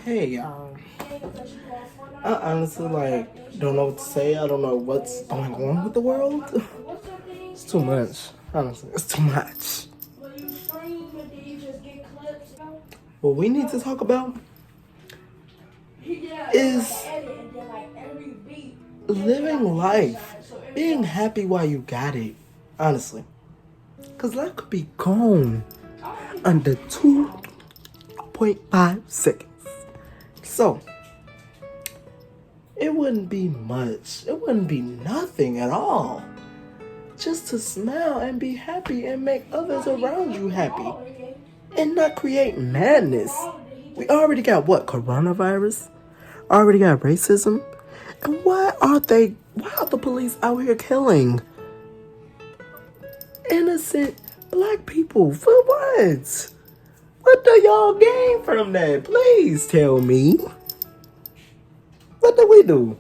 Hey, I honestly don't know what to say. I don't know what's going on with the world. It's too much. Honestly, it's too much. What we need to talk about is living life, being happy while you got it. Honestly, cause life could be gone under 2.5 seconds. So it wouldn't be much. It wouldn't be nothing at all. Just to smile and be happy and make others around you happy. And not create madness. We already got what? Coronavirus? Already got racism? And why are the police out here killing innocent black people? For what? What do y'all gain from that? Please tell me. What do we do?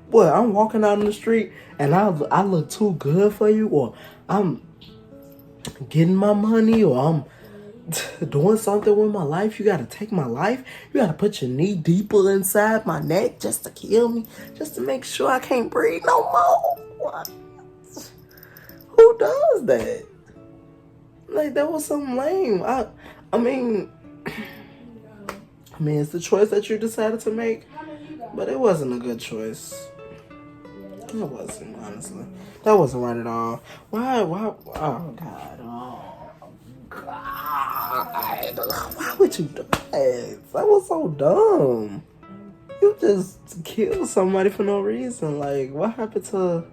What, I'm walking out in the street and I look too good for you, or I'm getting my money, or I'm doing something with my life? You gotta take my life? You gotta put your knee deeper inside my neck just to kill me? Just to make sure I can't breathe no more? What? Who does that? Like, that was so lame. I mean, it's the choice that you decided to make, but it wasn't a good choice. It wasn't, honestly. That wasn't right at all. Why? Oh, God. Oh, God. Why would you do that? That was so dumb. You just killed somebody for no reason. Like, what happened to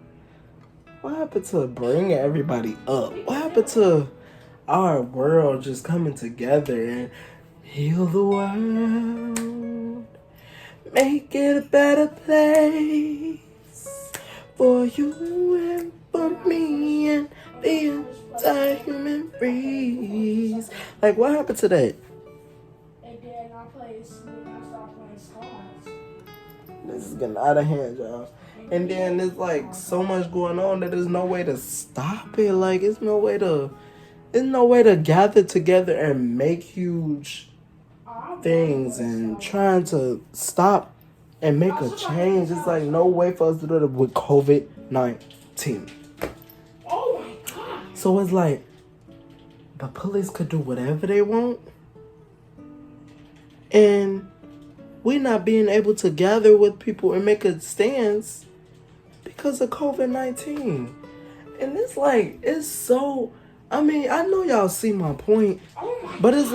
bringing everybody up? What happened to our world just coming together and heal the world? Make it a better place for you and for me and the entire human race. Like, what happened to that? This is getting out of hand, y'all. And then there's so much going on that there's no way to stop it. Like, there's no way to gather together and make huge things and trying to stop and make a change. It's no way for us to do it with COVID-19. Oh my God. So it's the police could do whatever they want, and we not being able to gather with people and make a stance because of COVID-19. And it's so, I know y'all see my point, but it's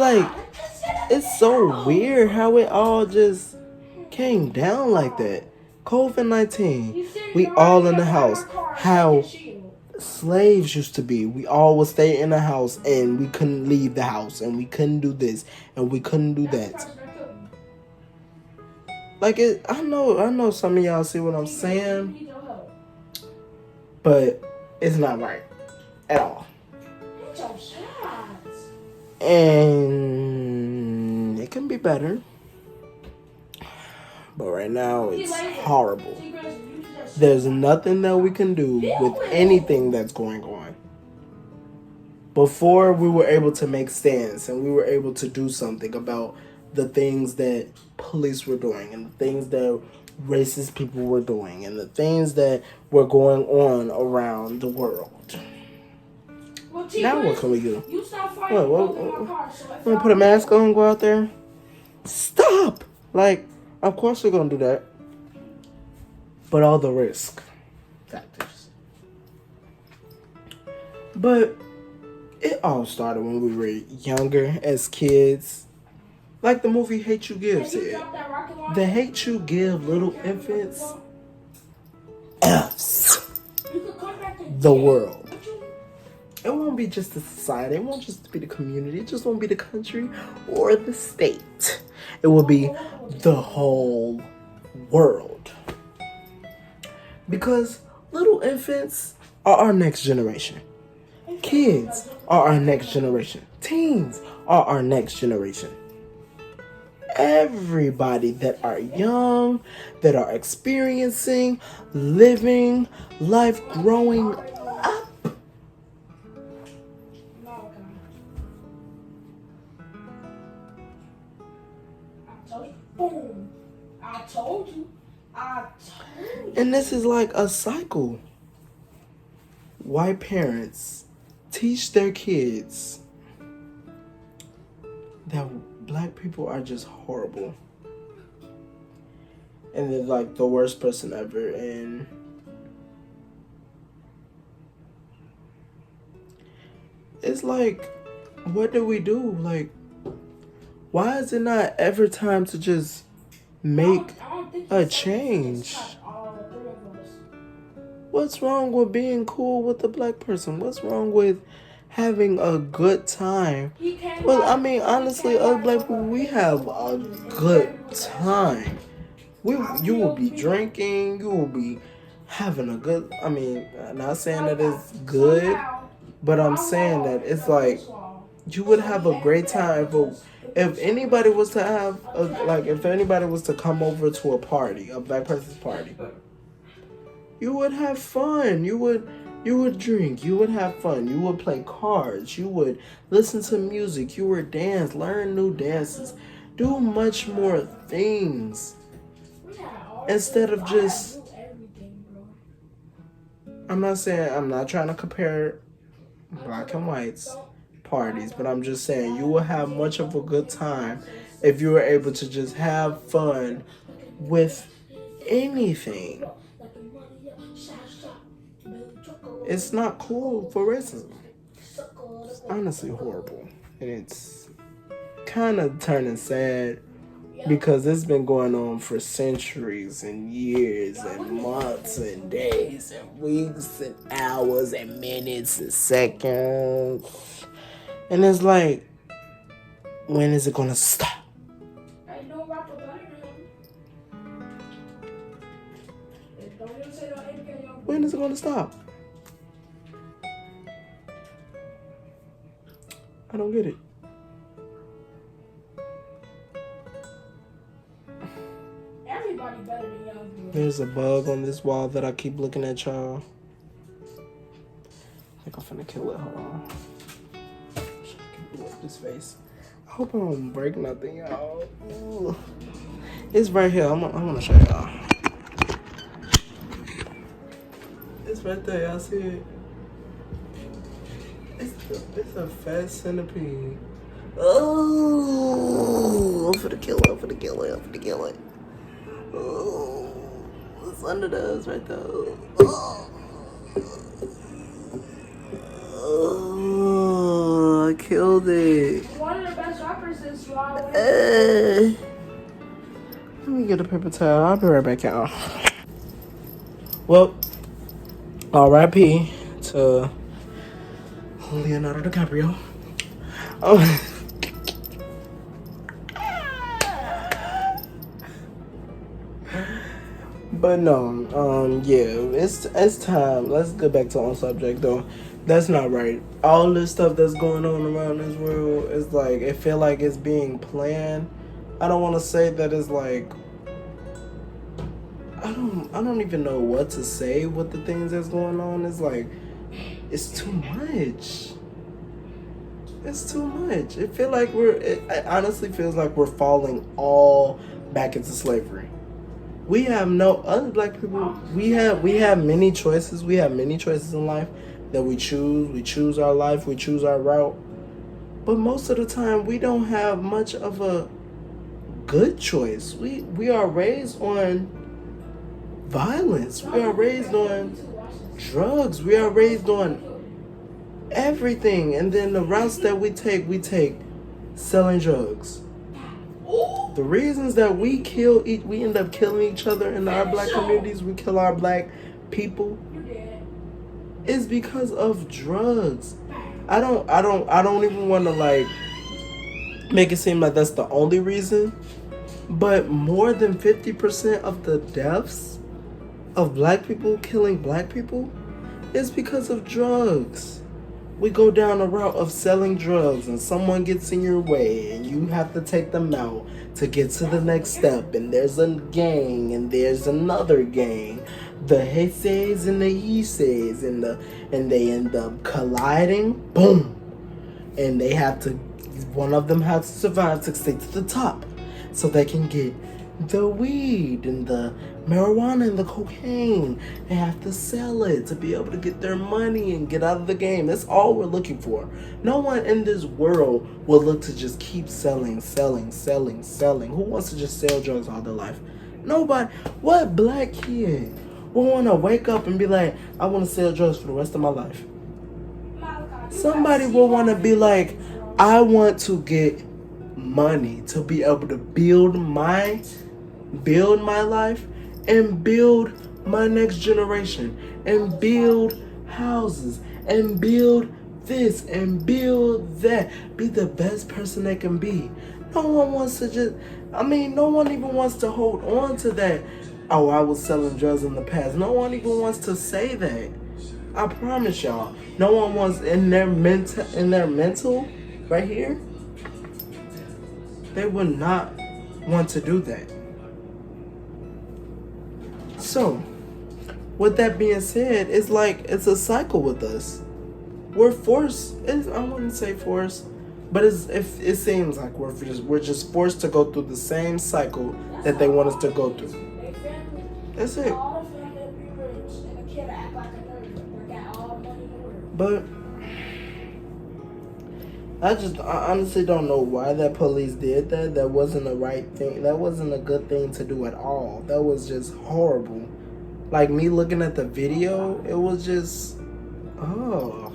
so weird how it all just came down like that. COVID-19, we all in the house. How slaves used to be. We all would stay in the house and we couldn't leave the house and we couldn't do this and we couldn't do that. I know some of y'all see what I'm saying, but it's not right at all. And it can be better. But right now, it's horrible. There's nothing that we can do with anything that's going on. Before, we were able to make stands and we were able to do something about the things that police were doing and the things that racist people were doing and the things that were going on around the world. Now what can we do? Want to put a mask on and go out there? Stop! Of course we're going to do that. But all the risk factors. But it all started when we were younger as kids. Like the movie Hate You Give said. The hate you give little infants F's the world. It won't be just the society. It won't just be the community. It just won't be the country or the state. It will be the whole world. Because little infants are our next generation. Kids are our next generation. Teens are our next generation. Everybody that are young, that are experiencing, living life, growing up. Boom. I told you. And this is like a cycle. White parents teach their kids that black people are just horrible. And they're like the worst person ever. And it's like, what do we do? Like, why is it not ever time to just make a change? What's wrong with being cool with a black person? What's wrong with having a good time? Well, I mean, honestly, us black people, we have a good time. You will be drinking, you will be having a good, I mean, I'm not saying that it's good, but I'm saying that it's like, you would have a great time if anybody was to have, if anybody was to come over to a party, a black person's party, you would have fun. You would drink. You would have fun. You would play cards. You would listen to music. You would dance, learn new dances, do much more things instead of just. I'm not trying to compare black and whites parties, but I'm just saying you will have much of a good time if you were able to just have fun with anything. It's not cool for racism. It's honestly horrible. And it's kind of turning sad because it's been going on for centuries and years and months and days and weeks and hours and minutes and seconds. And it's like, when is it going to stop? When is it going to stop? I don't get it. Everybody better than y'all. There's a bug on this wall that I keep looking at, y'all. I think I'm finna kill it. Hold on. I can blow up this face. I hope I don't break nothing, y'all. Ooh. It's right here. I'm gonna show y'all. It's right there. Y'all see it? It's a fat centipede. Oh, I'm finna kill it. Oh, it's under those right there. Oh, I killed it. One of the best rappers is Huawei. Let me get a paper towel. I'll be right back, y'all. Well, R.I.P. to Leonardo DiCaprio. Oh. But no, yeah, it's time. Let's get back to on subject though. That's not right. All this stuff that's going on around this world is like, it feel like it's being planned. I don't want to say that it's like, I don't even know what to say with the things that's going on. It's like, it's too much. It's too much. It honestly feels like we're falling all back into slavery. We have no other black people. We have many choices. We have many choices in life that we choose. We choose our life. We choose our route. But most of the time, we don't have much of a good choice. We are raised on violence. We are raised on drugs. We are raised on everything. And then the routes that we take selling drugs. The reasons that we end up killing each other in our black communities, we kill our black people, is because of drugs. I don't even want to like make it seem like that's the only reason, but more than 50% of the deaths of black people killing black people is because of drugs. We go down a route of selling drugs and someone gets in your way and you have to take them out to get to the next step, and there's a gang and there's another gang, the he says and the he says, and they end up colliding, boom, and one of them has to survive to stay to the top. so they can get the weed and the marijuana and the cocaine. They have to sell it to be able to get their money and get out of the game. That's all we're looking for. No one in this world will look to just keep selling. Who wants to just sell drugs all their life? Nobody. What black kid will want to wake up and be like, I want to sell drugs for the rest of my life? Somebody will want to be like, I want to get money to be able to build my life and build my next generation and build houses and build this and build that. Be the best person they can be. No one wants to no one even wants to hold on to that. Oh, I was selling drugs in the past. No one even wants to say that. I promise y'all. No one wants in their mental right here. They would not want to do that. So, with that being said, it's like it's a cycle with us. We're forced. I wouldn't say forced, but it seems like we're just forced to go through the same cycle that they want us to go through. That's it. But I honestly don't know why that police did that. That wasn't the right thing. That wasn't a good thing to do at all. That was just horrible. Like, me looking at the video, it was just, oh,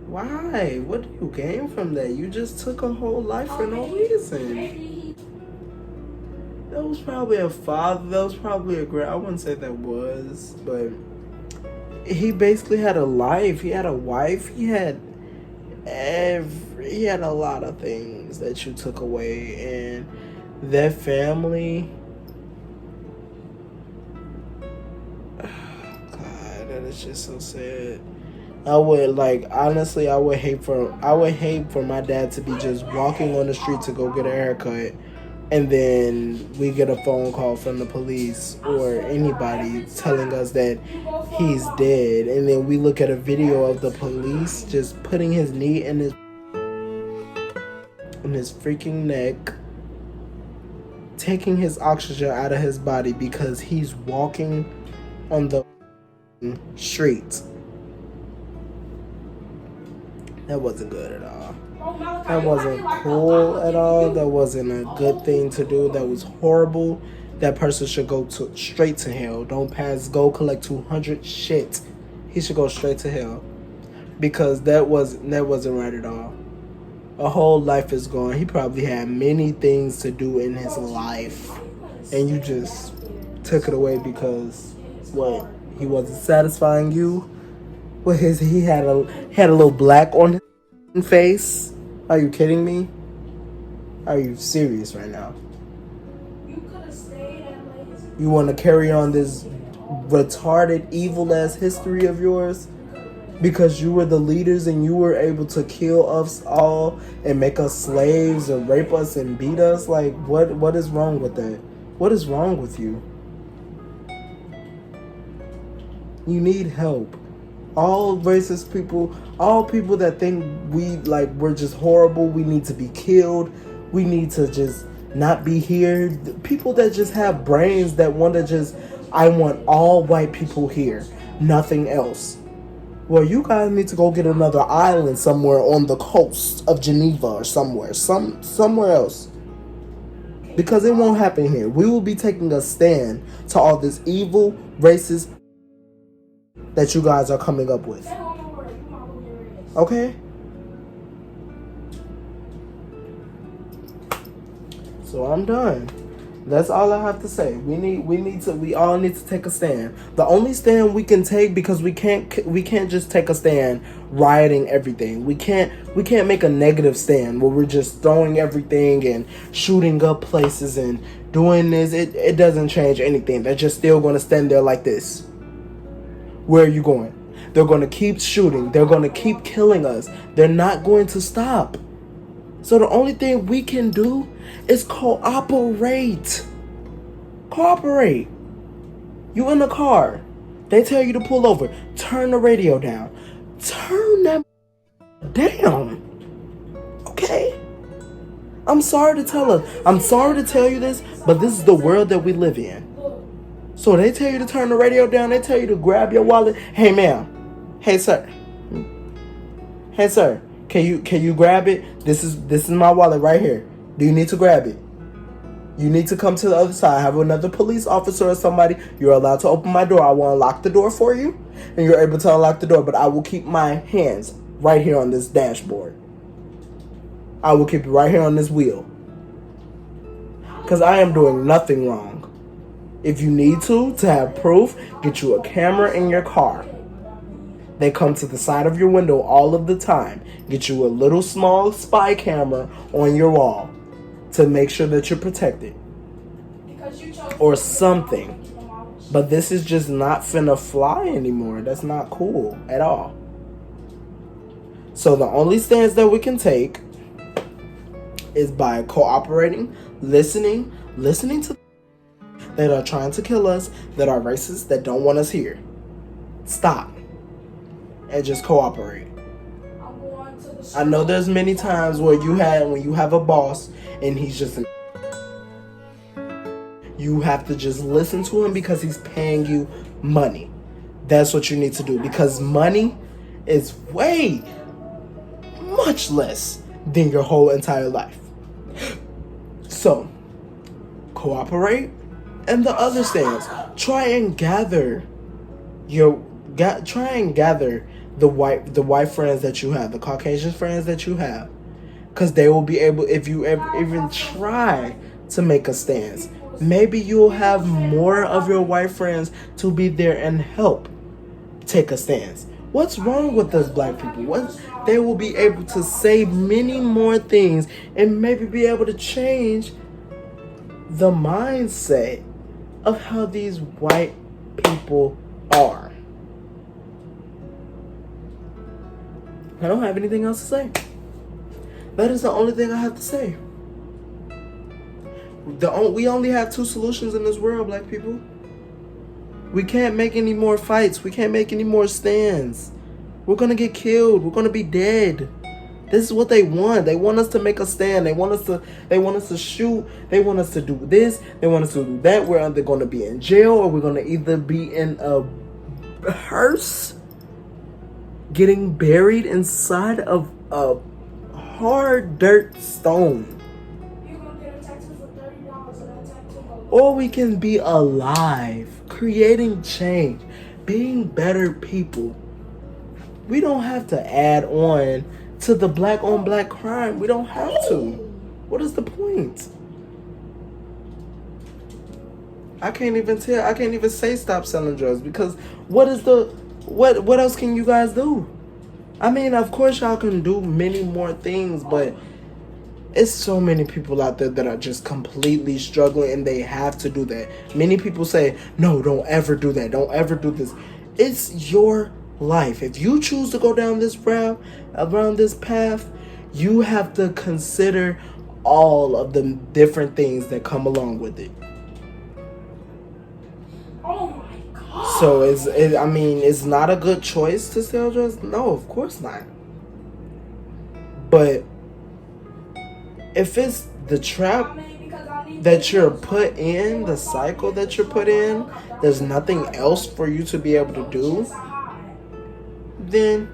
why? What do you gain from that? You just took a whole life for no reason. That was probably a father. That was probably a I wouldn't say that was, but he basically had a life. He had a wife. He had a lot of things that you took away, and that family. God, that is just so sad. I would hate for my dad to be just walking on the street to go get a haircut, and then we get a phone call from the police or anybody telling us that he's dead, and then we look at a video of the police just putting his knee in his freaking neck, taking his oxygen out of his body because he's walking on the street. That wasn't good at all. That wasn't cool at all. That wasn't a good thing to do. That was horrible. That person should go straight to hell. Don't go collect 200 shit. He should go straight to hell. Because that wasn't right at all. A whole life is gone. He probably had many things to do in his life, and you just took it away because what? He wasn't satisfying you. He had a little black on his face. Are you kidding me? Are you serious right now? You want to carry on this retarded, evil-ass history of yours? Because you were the leaders and you were able to kill us all and make us slaves and rape us and beat us? Like, what is wrong with that? What is wrong with you? You need help. All racist people, all people that think we're just horrible, we need to be killed, we need to just not be here. People that just have brains that want to just, I want all white people here, nothing else. Well, you guys need to go get another island somewhere on the coast of Geneva or somewhere else. Because it won't happen here. We will be taking a stand to all this evil, racist that you guys are coming up with. Okay? So I'm done. That's all I have to say. We all need to take a stand. The only stand we can take, because we can't just take a stand rioting everything. We can't make a negative stand where we're just throwing everything and shooting up places and doing this. It doesn't change anything. They're just still going to stand there like this. Where are you going? They're going to keep shooting. They're going to keep killing us. They're not going to stop. So the only thing we can do is cooperate. Cooperate. You in the car. They tell you to pull over. Turn the radio down. Turn that down. Okay? I'm sorry to tell us. I'm sorry to tell you this, but this is the world that we live in. Look, So they tell you to turn the radio down. They tell you to grab your wallet. Hey, ma'am. Hey, sir. Hey, sir. Can you grab it? This is my wallet right here. Do you need to grab it? You need to come to the other side. I have another police officer or somebody. You're allowed to open my door. I will unlock the door for you, and you're able to unlock the door. But I will keep my hands right here on this dashboard. I will keep it right here on this wheel. Because I am doing nothing wrong. If you need to have proof, get you a camera in your car. They come to the side of your window all of the time. Get you a little small spy camera on your wall to make sure that you're protected. because you chose Or something. But this is just not finna fly anymore. That's not cool at all. So the only stance that we can take is by cooperating, listening to that are trying to kill us, that are racist, that don't want us here. Stop. And just cooperate. I'm going to the I know there's many times where when you have a boss and he's just you have to just listen to him because he's paying you money. That's what you need to do, because money is way much less than your whole entire life. So, cooperate. And the other stance, try and gather the white friends that you have, the Caucasian friends that you have, because they will be able, if you ever even try to make a stance, maybe you'll have more of your white friends to be there and help take a stance. What's wrong with us black people? They will be able to say many more things and maybe be able to change the mindset of how these white people are. I don't have anything else to say. That is the only thing I have to say. We only have two solutions in this world, black people. We can't make any more fights. We can't make any more stands. We're gonna get killed. We're gonna be dead. This is what they want. They want us to make a stand. They want us to shoot. They want us to do this. They want us to do that. We're either gonna be in jail or we're gonna either be in a hearse getting buried inside of a hard dirt stone. You're gonna get a tattoo for $30 and that tattoo goes. Or we can be alive, creating change, being better people. We don't have to add on to the black on black crime. We don't have to. What is the point? I can't even say stop selling drugs, because what else can you guys do? I mean, of course y'all can do many more things, but it's so many people out there that are just completely struggling and they have to do that. Many people say, no, don't ever do that. Don't ever do this. It's your life. If you choose to go down this route, around this path, you have to consider all of the different things that come along with it. Oh my God. So it's not a good choice to sell drugs? No, of course not. But if it's the trap that you're put in, the cycle that you're put in, there's nothing else for you to be able to do, then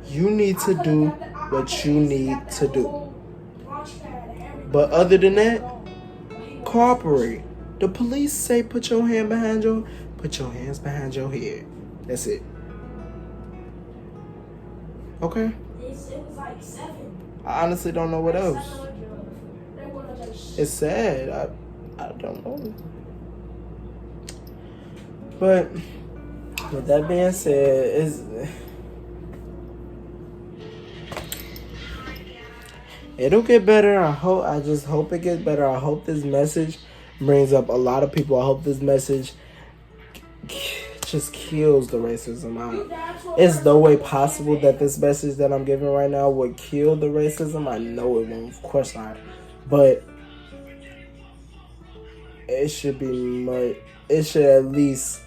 you need to do what you need to do. But other than that, cooperate. The police say put your hands behind your head. That's it. Okay? It was like 7. I honestly don't know what else. It's sad. I don't know. But with that being said, it'll get better. I just hope it gets better. I hope this message brings up a lot of people. I hope this message just kills the racism out. It's no way possible that this message that I'm giving right now would kill the racism. I know it won't. Of course not. But it should at least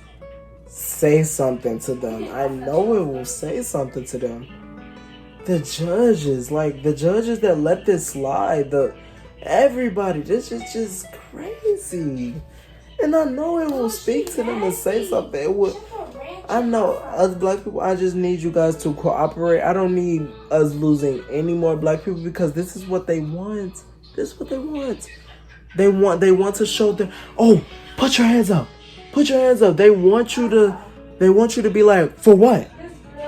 say something to them. I know it will say something to them. The judges that let this slide, the everybody. This is just crazy. And I know it will speak to them and say something. It will. I know us black people, I just need you guys to cooperate. I don't need us losing any more black people because this is what they want. This is what they want. They want to show them, oh, put your hands up. Put your hands up. They want you to be like, for what?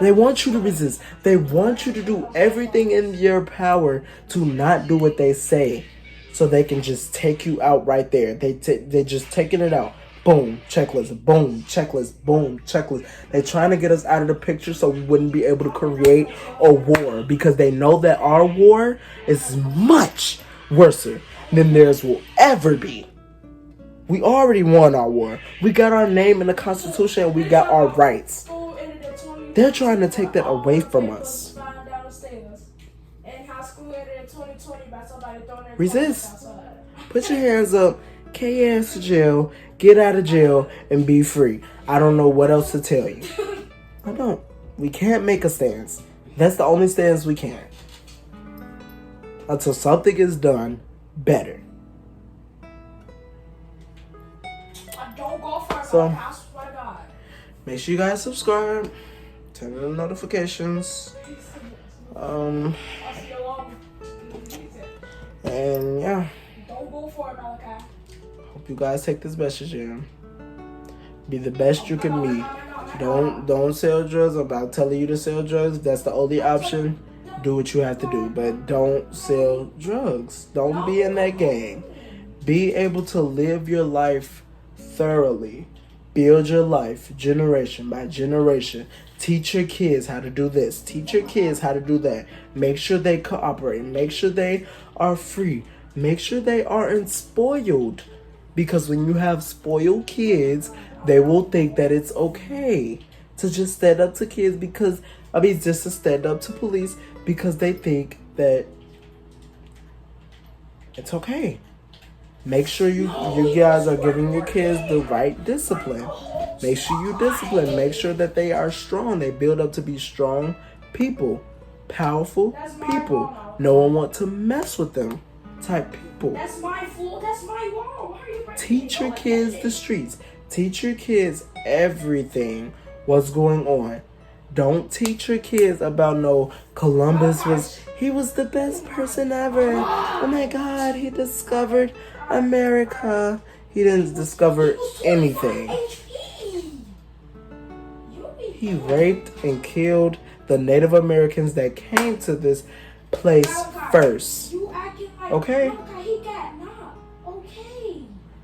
They want you to resist. They want you to do everything in your power to not do what they say. So they can just take you out right there. They just taking it out. Boom, checklist. Boom, checklist. Boom, checklist. They're trying to get us out of the picture so we wouldn't be able to create a war because they know that our war is much worse than theirs will ever be. We already won our war. We got our name in the Constitution and we got our rights. They're trying to take that away from us. Resist. Put your hands up. K ass to jail. Get out of jail and be free. I don't know what else to tell you. I don't. We can't make a stance. That's the only stance we can. Until something is done better. So, make sure you guys subscribe. Turn on the notifications. And yeah. Hope you guys take this message in. Be the best you can be. Don't sell drugs. I'm not telling you to sell drugs. That's the only option. Do what you have to do. But don't sell drugs. Don't be in that gang. Be able to live your life thoroughly. Build your life generation by generation. Teach your kids how to do this. Teach your kids how to do that. Make sure they cooperate. Make sure they are free. Make sure they aren't spoiled. Because when you have spoiled kids, they will think that it's okay to just stand up to kids just to stand up to police because they think that it's okay. Make sure you guys are giving your kids the right discipline. Make sure you discipline. Make sure that they are strong. They build up to be strong people. Powerful people. No one wants to mess with them type people. That's my floor. That's my wall. Teach your kids the streets. Teach your kids everything. What's going on. Don't teach your kids about Columbus was the best person ever. Oh my God, he discovered America. He didn't discover anything. He raped and killed the Native Americans that came to this place first. Okay?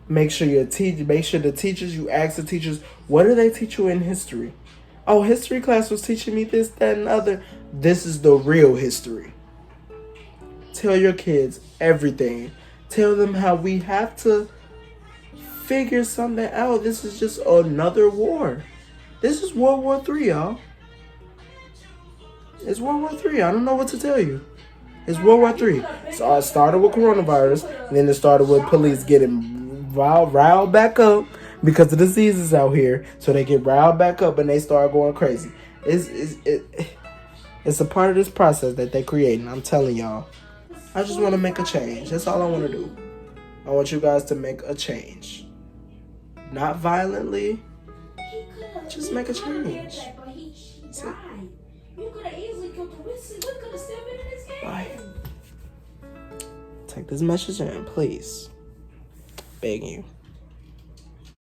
Make sure the teachers, you ask the teachers, what do they teach you in history? Oh, history class was teaching me this, that, and other. This is the real history. Tell your kids everything. Tell them how we have to figure something out. This is just another war. This is World War III, y'all. It's World War III. I don't know what to tell you. It's World War III. So it started with coronavirus, and then it started with police getting riled back up because of the diseases out here. So they get riled back up and they start going crazy. It's a part of this process that they're creating. I'm telling y'all. I just want to make a change. That's all I want to do. I want you guys to make a change. Not violently. Just make a change. You could have easily killed the Whistler. We could have still been in this game. Bye. Take this message in, please. Begging you.